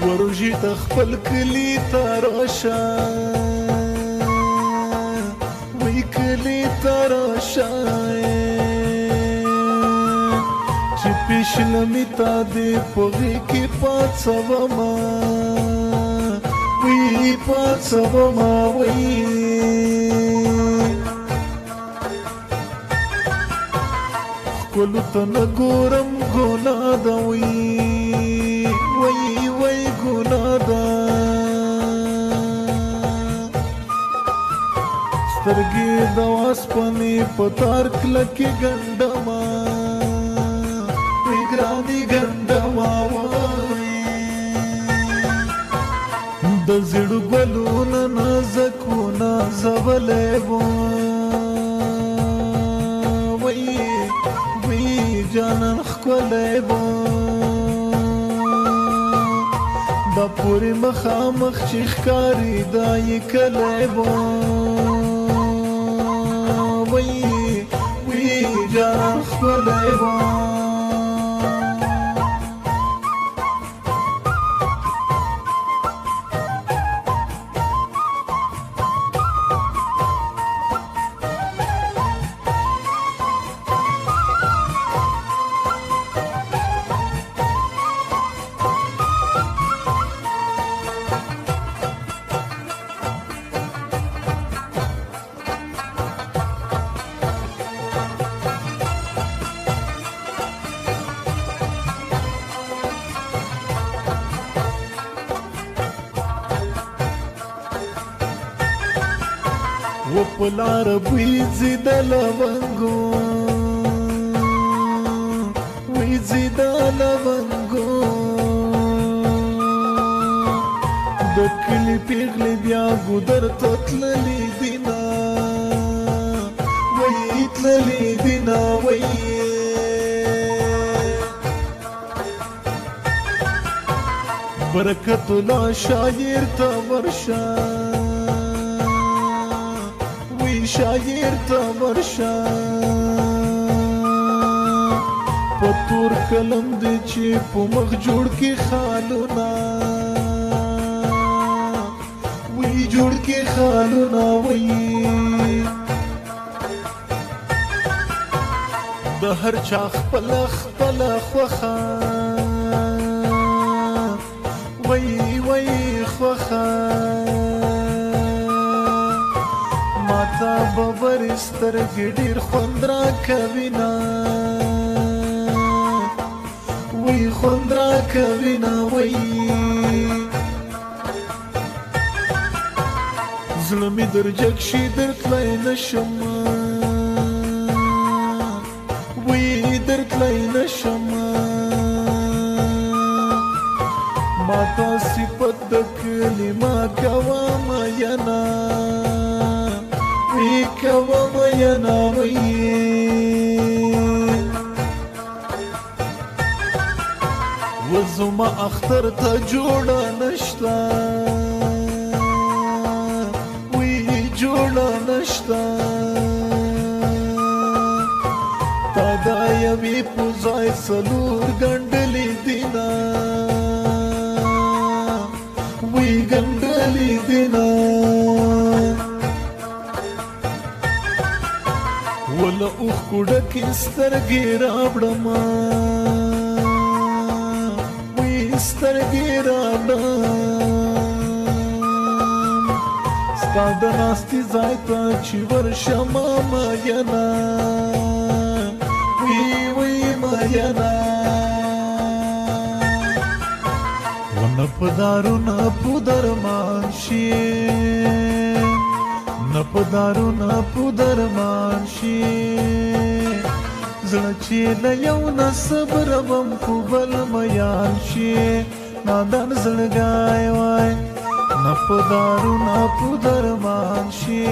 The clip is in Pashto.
ورژي د خپل کلي ته راشه وی کلي ته راشه چې پیشلمي تا دې په غېږ کې پاڅومه وی پاڅومه وی ښکلو ته نه ګورم ګناه ده وی وی ګناه ده سترګې د وسپنې په تار کلکې ګنډمه وی ګرانې ګنډمه د زړو ګلونه نازکونه زولی وی جانان ښکلی دا پورې مخامخ چې ښکاري دا یې کلی وی جانان ښکلی و پلار بویځي د لونګو ویځي د لونګو د کلي پیغلې بیا ګودر ته تللې دینه وی تللې دینه وی برکت الله شاعر ته ورشه شاعر ته ورشه په تور قلم دی چې په مخ جوړ کې خالونه وی جوړ کې خالونه وی د هر چا خپل خپل خوخه وی خوخه ماتا ببر سترګې ډېر خوند راکوينه وی خوند راکوينه وی زړه مې درجګ شي درتلی نشم وی درتلی نشم ماتا صفت د کلمه کوه مینا وی کوه مینا وی وزما اختر ته جوړه نشته وی جوړه نشته تا دا یوې په ځای څلور ګنډلې دینه وی ګنډلې دینه وله اوښکو ډکې سترګې راوړمه وی سترګې راوړم ستا د ناستې ځای ته چې ورشمه میینه وی میینه ونه په دارو نه په درمان شي نه په دارو نه په درمان شي زړه چې له یو نه صبروم خو بل میان شي نادان زړګی وای نه په دارو نه په درمان شي